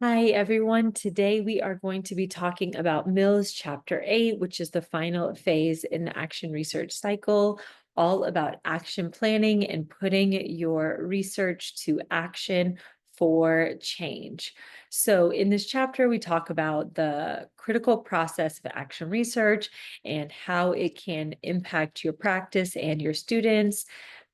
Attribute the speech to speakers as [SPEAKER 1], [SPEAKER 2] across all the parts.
[SPEAKER 1] Hi, everyone. Today we are going to be talking about Mills Chapter 8, which is the final phase in the action research cycle, all about action planning and putting your research to action for change. So in this chapter, we talk about the critical process of action research and how it can impact your practice and your students,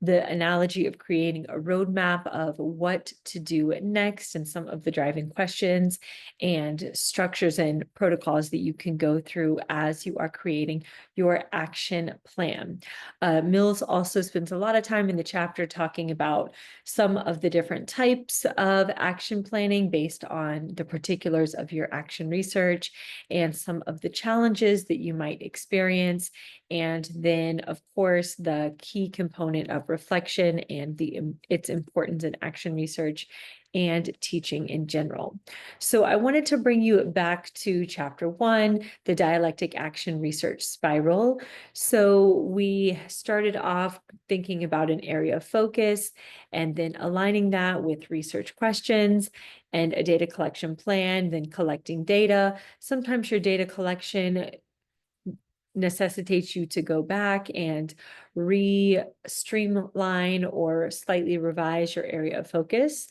[SPEAKER 1] the analogy of creating a roadmap of what to do next and some of the driving questions and structures and protocols that you can go through as you are creating your action plan. Mills also spends a lot of time in the chapter talking about some of the different types of action planning based on the particulars of your action research and some of the challenges that you might experience. And then, of course, the key component of reflection and its importance in action research and teaching in general. So I wanted to bring you back to chapter 1, the dialectic action research spiral. So we started off thinking about an area of focus and then aligning that with research questions and a data collection plan, then collecting data. Sometimes your data collection necessitates you to go back and streamline or slightly revise your area of focus.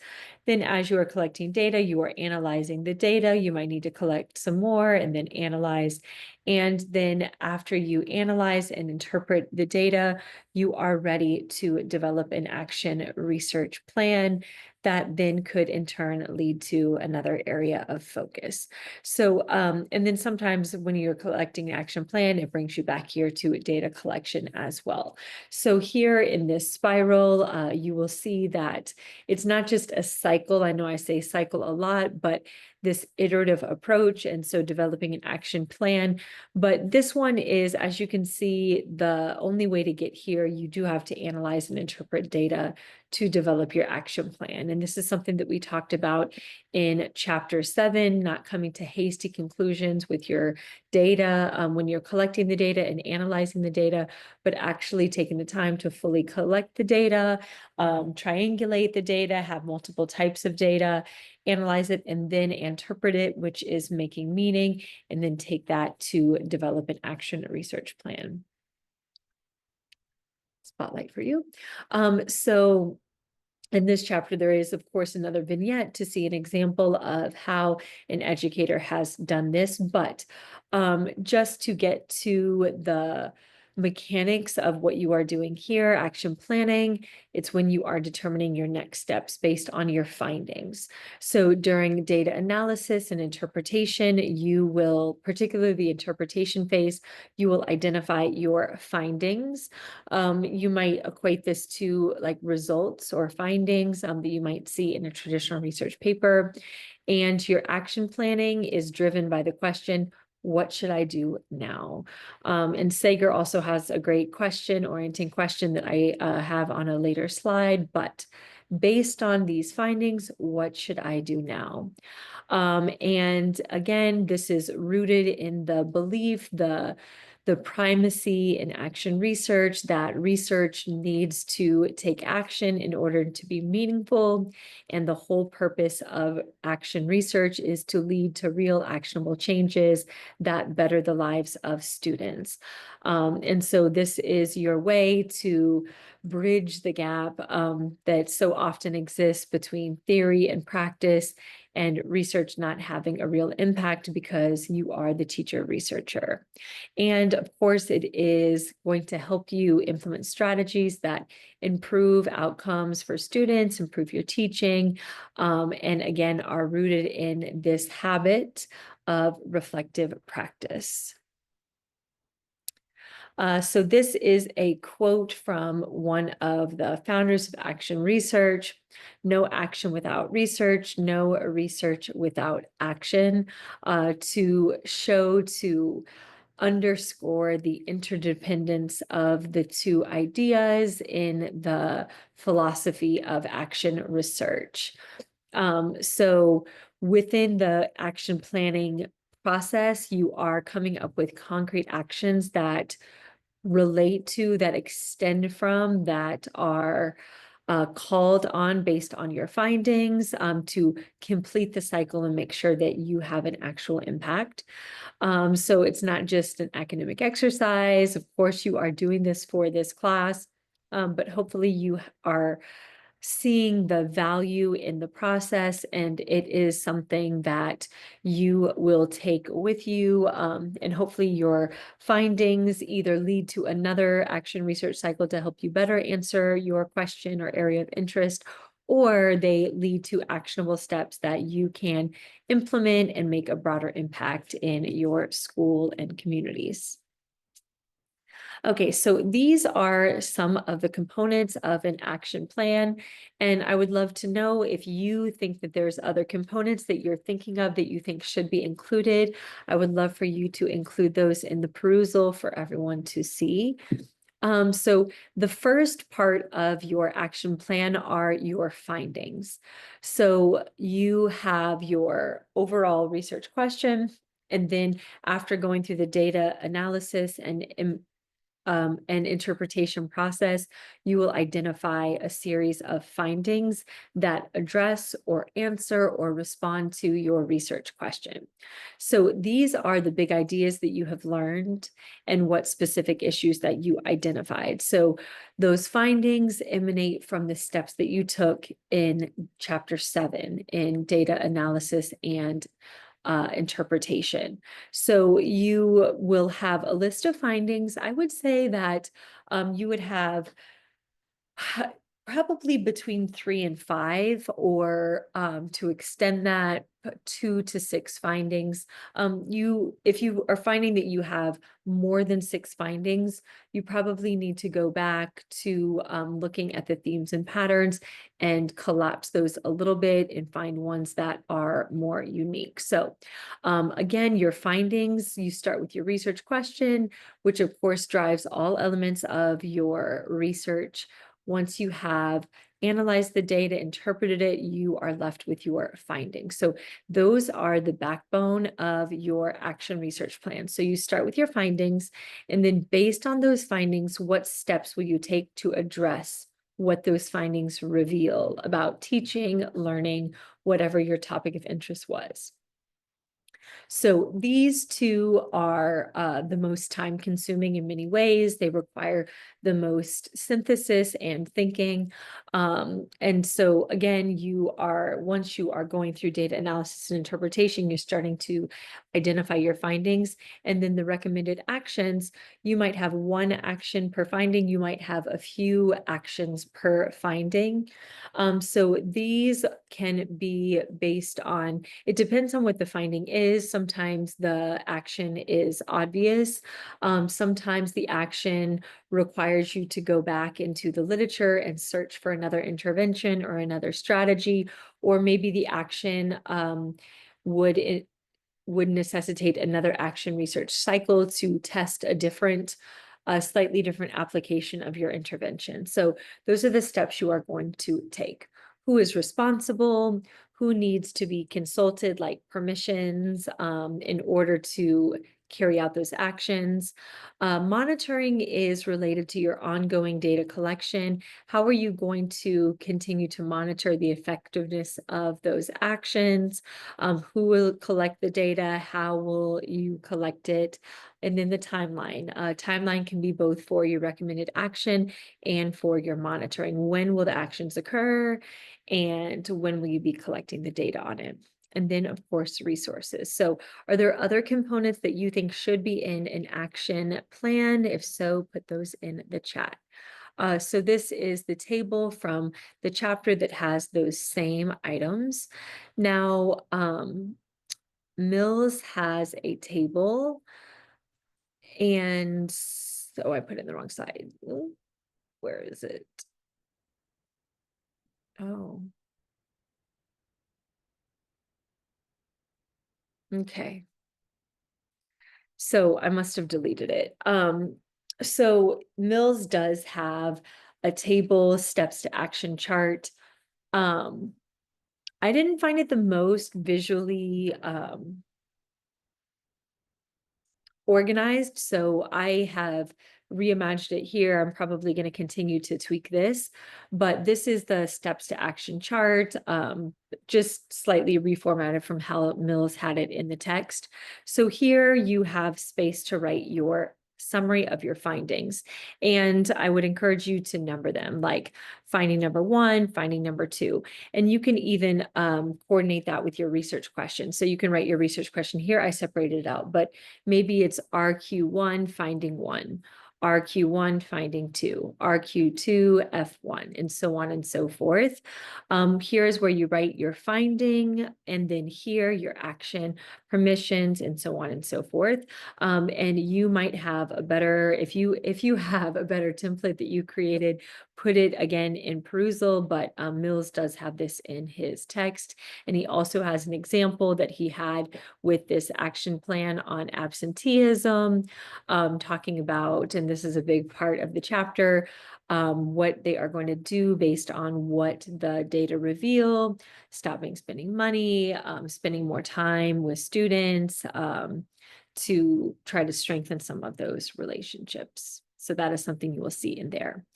[SPEAKER 1] Then as you are collecting data, you are analyzing the data. You might need to collect some more and then analyze. And then after you analyze and interpret the data, you are ready to develop an action research plan that then could in turn lead to another area of focus. So, and then sometimes when you're collecting an action plan, it brings you back here to data collection as well. So here in this spiral, you will see that it's not just a cycle. I know I say cycle a lot, but this iterative approach. And so developing an action plan. But this one is, as you can see, the only way to get here, you do have to analyze and interpret data to develop your action plan. And this is something that we talked about in chapter 7, not coming to hasty conclusions with your data when you're collecting the data and analyzing the data, but actually taking the time to fully collect the data, triangulate the data, have multiple types of data, analyze it, and then interpret it, which is making meaning, and then take that to develop an action research plan. Spotlight for you. So in this chapter, there is, of course, another vignette to see an example of how an educator has done this. But just to get to the mechanics of what you are doing here, action planning, it's when you are determining your next steps based on your findings. So during data analysis and interpretation, you will, particularly the interpretation phase, you will identify your findings. You might equate this to like results or findings that you might see in a traditional research paper. And your action planning is driven by the question, what should I do now? And Sager also has a great orienting question that I have on a later slide, but based on these findings, what should I do now? And again, this is rooted in the belief, the primacy in action research, that research needs to take action in order to be meaningful. And the whole purpose of action research is to lead to real actionable changes that better the lives of students. And so this is your way to bridge the gap that so often exists between theory and practice, and research not having a real impact because you are the teacher researcher. And of course, it is going to help you implement strategies that improve outcomes for students, improve your teaching, and again, are rooted in this habit of reflective practice. So this is a quote from one of the founders of Action Research: "No action without research, no research without action," to underscore the interdependence of the two ideas in the philosophy of action research. So within the action planning process, you are coming up with concrete actions that relate to, that extend from, that are called on based on your findings to complete the cycle and make sure that you have an actual impact. So it's not just an academic exercise. Of course, you are doing this for this class, but hopefully you are seeing the value in the process, and it is something that you will take with you, and hopefully your findings either lead to another action research cycle to help you better answer your question or area of interest, or they lead to actionable steps that you can implement and make a broader impact in your school and communities. Okay, so these are some of the components of an action plan, and I would love to know if you think that there's other components that you're thinking of that you think should be included. I would love for you to include those in the perusal for everyone to see. So the first part of your action plan are your findings. So you have your overall research question, and then after going through the data analysis and interpretation process, you will identify a series of findings that address or answer or respond to your research question. So these are the big ideas that you have learned and what specific issues that you identified. So those findings emanate from the steps that you took in chapter 7 in data analysis and interpretation. So you will have a list of findings. I would say that you would have probably between 3 and 5, or to extend that, 2 to 6 findings. If you are finding that you have more than 6 findings, you probably need to go back to looking at the themes and patterns and collapse those a little bit and find ones that are more unique. So again, your findings, you start with your research question, which of course drives all elements of your research. Once you have analyzed the data, interpreted it, you are left with your findings. So those are the backbone of your action research plan. So you start with your findings, and then based on those findings, what steps will you take to address what those findings reveal about teaching, learning, whatever your topic of interest was. So these two are the most time consuming in many ways. They require the most synthesis and thinking. And so again, once you are going through data analysis and interpretation, you're starting to identify your findings, and then the recommended actions. You might have one action per finding. You might have a few actions per finding. So these can be based on, it depends on what the finding is. Sometimes the action is obvious. Sometimes the action requires you to go back into the literature and search for another intervention or another strategy, or maybe the action would necessitate another action research cycle to test a slightly different application of your intervention. So those are the steps you are going to take. Who is responsible? Who needs to be consulted, like permissions, in order to carry out those actions? Monitoring is related to your ongoing data collection. How are you going to continue to monitor the effectiveness of those actions? Who will collect the data? How will you collect it? And then the timeline. Timeline can be both for your recommended action and for your monitoring. When will the actions occur? And when will you be collecting the data on it? And then, of course, resources. So are there other components that you think should be in an action plan? If so, put those in the chat. So this is the table from the chapter that has those same items. Now, Mills has a table, and so I put it in the wrong side. Ooh, where is it? Oh, okay. So I must have deleted it. So Mills does have a table, steps to action chart. Um, I didn't find it the most visually organized, so I have reimagined it here. I'm probably going to continue to tweak this, but this is the steps to action chart, just slightly reformatted from how Mills had it in the text. So here you have space to write your summary of your findings. And I would encourage you to number them, like finding number 1, finding number 2. And you can even coordinate that with your research question. So you can write your research question here. I separated it out, but maybe it's RQ1, finding 1. RQ1, finding 2, RQ2, F1, and so on and so forth. Here's where you write your finding, and then here your action, permissions, and so on and so forth. And you might have a better, if you have a better template that you created, put it again in Perusall, but Mills does have this in his text. And he also has an example that he had with this action plan on absenteeism, talking about, and this is a big part of the chapter, what they are going to do based on what the data reveal, stopping spending money, spending more time with students, to try to strengthen some of those relationships. So that is something you will see in there.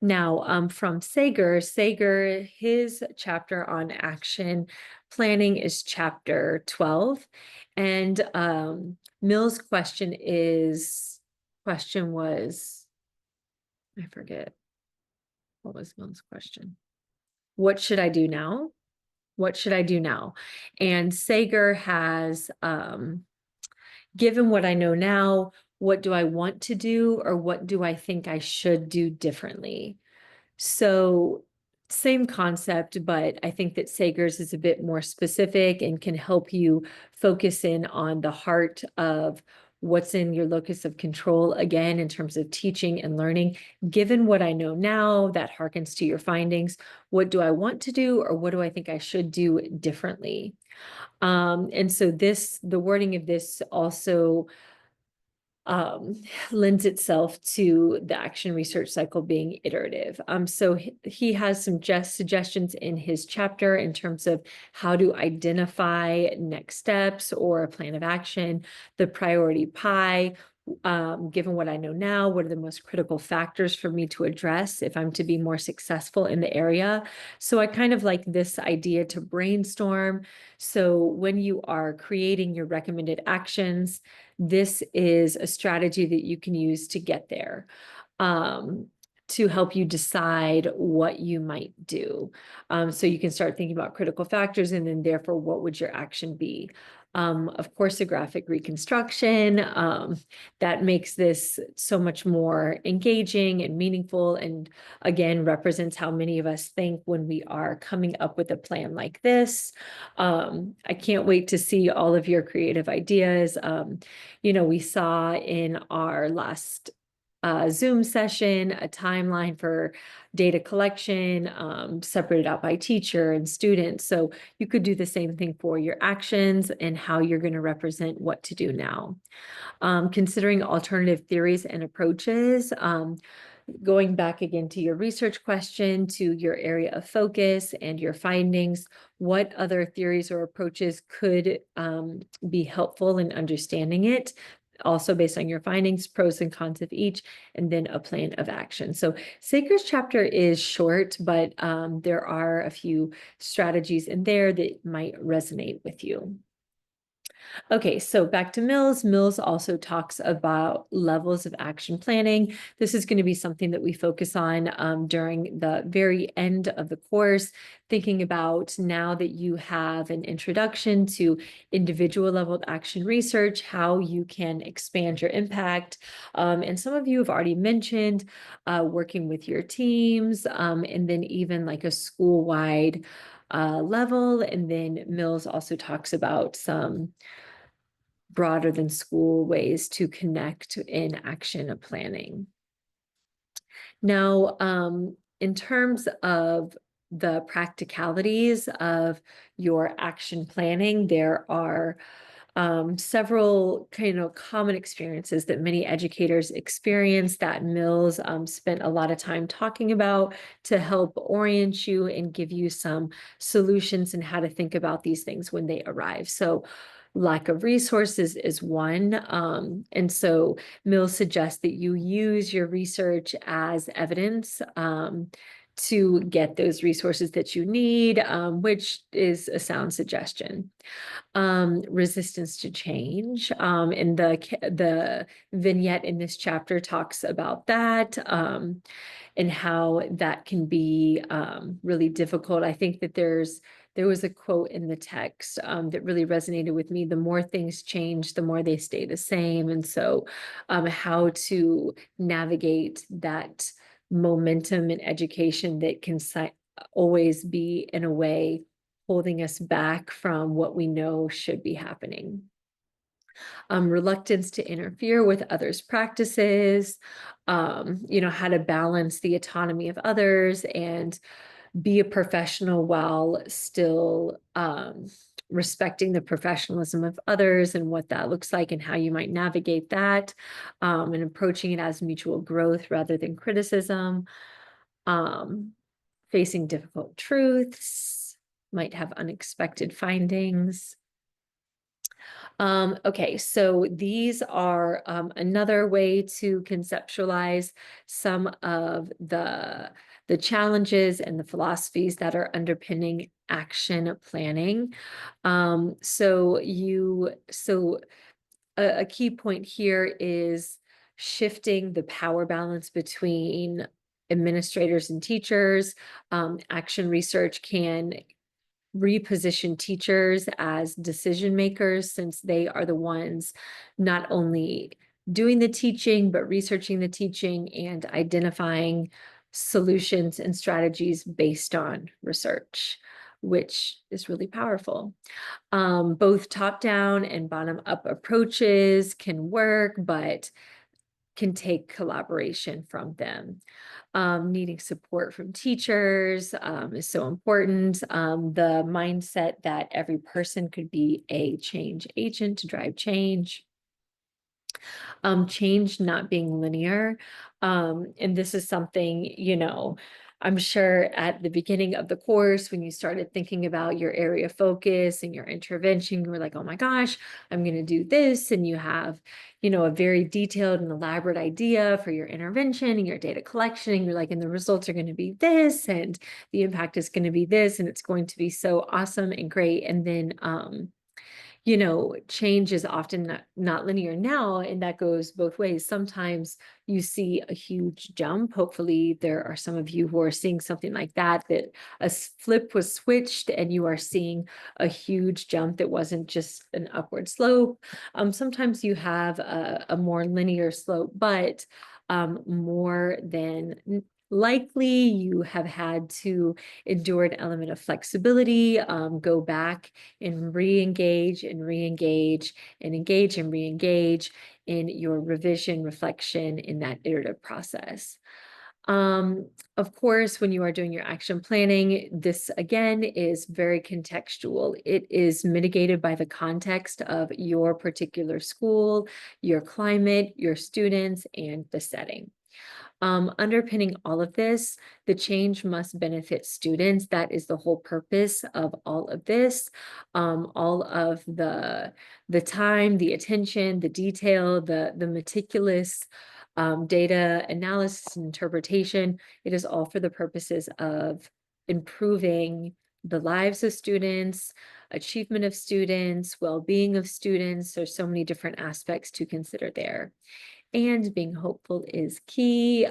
[SPEAKER 1] Now, from Sager, his chapter on action planning is chapter 12. And Mill's question was, I forget, what was Mill's question? What should I do now? What should I do now? And Sager has, given what I know now, what do I want to do, or what do I think I should do differently? So same concept, but I think that Sager's is a bit more specific and can help you focus in on the heart of what's in your locus of control, again, in terms of teaching and learning. Given what I know now, that harkens to your findings. What do I want to do, or what do I think I should do differently? And so the wording of this also lends itself to the action research cycle being iterative. So he has some suggestions in his chapter in terms of how to identify next steps or a plan of action, the priority pie. Given what I know now, what are the most critical factors for me to address if I'm to be more successful in the area? So I kind of like this idea to brainstorm. So when you are creating your recommended actions, this is a strategy that you can use to get there, to help you decide what you might do. So you can start thinking about critical factors, and then therefore, what would your action be? Of course, a graphic reconstruction, that makes this so much more engaging and meaningful, and again, represents how many of us think when we are coming up with a plan like this. I can't wait to see all of your creative ideas. We saw in our last Zoom session a timeline for data collection, separated out by teacher and student. So you could do the same thing for your actions and how you're going to represent what to do now. Considering alternative theories and approaches, going back again to your research question, to your area of focus and your findings, what other theories or approaches could be helpful in understanding it? Also based on your findings, pros and cons of each, and then a plan of action. So Sager's chapter is short, but there are a few strategies in there that might resonate with you. Okay, so back to Mills. Mills also talks about levels of action planning. This is going to be something that we focus on during the very end of the course, thinking about now that you have an introduction to individual level action research, how you can expand your impact. And some of you have already mentioned working with your teams, and then even like a school-wide level. And then Mills also talks about some broader than school ways to connect in action planning. Now, in terms of the practicalities of your action planning, there are several kind of common experiences that many educators experience that Mills spent a lot of time talking about to help orient you and give you some solutions and how to think about these things when they arrive. So lack of resources is one. And so Mills suggests that you use your research as evidence to get those resources that you need, which is a sound suggestion. Resistance to change. And the vignette in this chapter talks about that, and how that can be really difficult. I think that there was a quote in the text that really resonated with me. The more things change, the more they stay the same. And so how to navigate that momentum in education that can always be, in a way, holding us back from what we know should be happening. Reluctance to interfere with others' practices, how to balance the autonomy of others and be a professional while still respecting the professionalism of others and what that looks like and how you might navigate that, and approaching it as mutual growth rather than criticism. Facing difficult truths, might have unexpected findings. Okay, so these are another way to conceptualize some of the challenges and the philosophies that are underpinning action planning. So a key point here is shifting the power balance between administrators and teachers. Action research can reposition teachers as decision makers, since they are the ones not only doing the teaching, but researching the teaching and identifying solutions and strategies based on research, which is really powerful. Both top-down and bottom-up approaches can work, but can take collaboration from them. Needing support from teachers is so important. The mindset that every person could be a change agent to drive change. Change not being linear. And this is something, I'm sure at the beginning of the course, when you started thinking about your area of focus and your intervention, you were like, oh my gosh, I'm going to do this. And you have, a very detailed and elaborate idea for your intervention and your data collection. And you're like, and the results are going to be this, and the impact is going to be this, and it's going to be so awesome and great. And then, change is often not linear now, and that goes both ways. Sometimes you see a huge jump. Hopefully there are some of you who are seeing something like that a flip was switched and you are seeing a huge jump that wasn't just an upward slope. Sometimes you have a more linear slope, but more than likely you have had to endure an element of flexibility, go back and re-engage and re-engage and engage and re-engage in your revision reflection in that iterative process. Of course, when you are doing your action planning, this again is very contextual. It is mitigated by the context of your particular school, your climate, your students, and the setting. Underpinning all of this, the change must benefit students. That is the whole purpose of all of this. All of the time, the attention, the detail, the meticulous data analysis and interpretation. It is all for the purposes of improving the lives of students, achievement of students, well-being of students. There's so many different aspects to consider there. And being hopeful is key.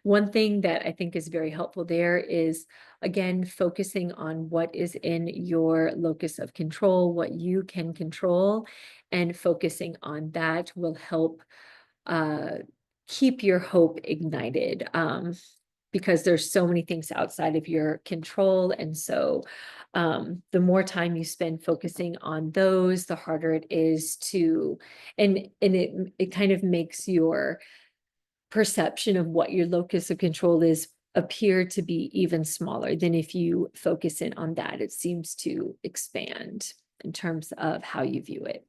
[SPEAKER 1] One thing that I think is very helpful there is, again, focusing on what is in your locus of control, what you can control, and focusing on that will help keep your hope ignited. Because there's so many things outside of your control. And so the more time you spend focusing on those, the harder it is to, and it kind of makes your perception of what your locus of control is appear to be even smaller than if you focus in on that. It seems to expand. in terms of how you view it.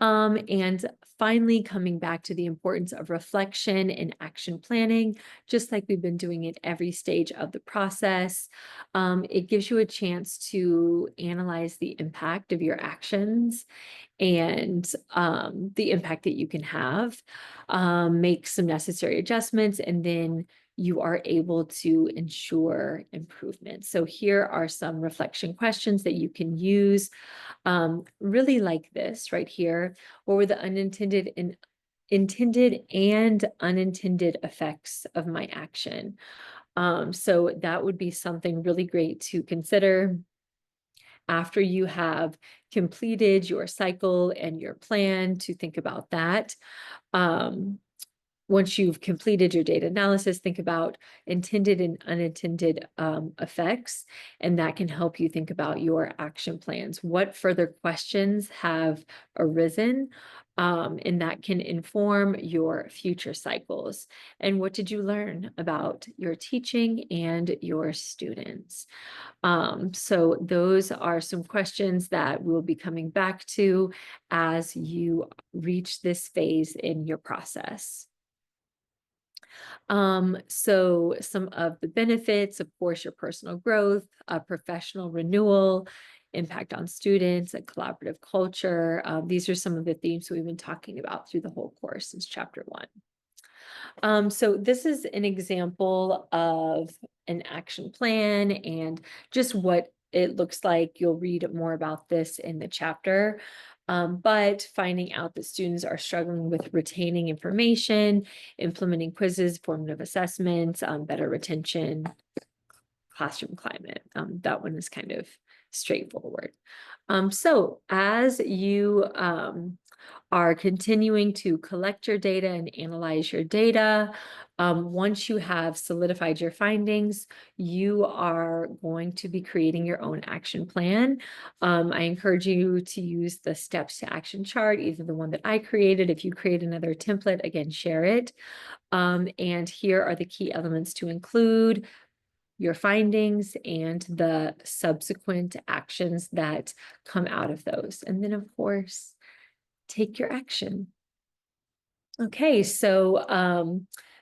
[SPEAKER 1] And finally, coming back to the importance of reflection and action planning, just like we've been doing at every stage of the process, it gives you a chance to analyze the impact of your actions and the impact that you can have, make some necessary adjustments, and then you are able to ensure improvement. So here are some reflection questions that you can use, really like this right here. What were the intended and unintended effects of my action? So that would be something really great to consider after you have completed your cycle and your plan, to think about that. Um, Once you've completed your data analysis, think about intended and unintended effects, and that can help you think about your action plans. What further questions have arisen? And that can inform your future cycles. And what did you learn about your teaching and your students? So those are some questions that we'll be coming back to as you reach this phase in your process. So some of the benefits, of course, your personal growth, professional renewal, impact on students, a collaborative culture. These are some of the themes we've been talking about through the whole course since chapter 1. So this is an example of an action plan and just what it looks like. You'll read more about this in the chapter. But finding out that students are struggling with retaining information, implementing quizzes, formative assessments, better retention, classroom climate. That one is kind of straightforward. So as you are continuing to collect your data and analyze your data, once you have solidified your findings, you are going to be creating your own action plan. I encourage you to use the steps to action chart, either the one that I created. If you create another template, again, share it. And here are the key elements to include: your findings and the subsequent actions that come out of those. And then, of course, take your action. Okay, so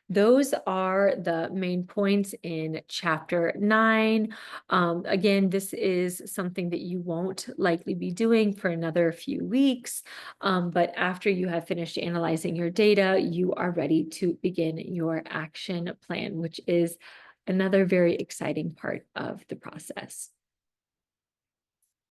[SPEAKER 1] those are the main points in chapter 9. Again, this is something that you won't likely be doing for another few weeks, but after you have finished analyzing your data, you are ready to begin your action plan, which is another very exciting part of the process.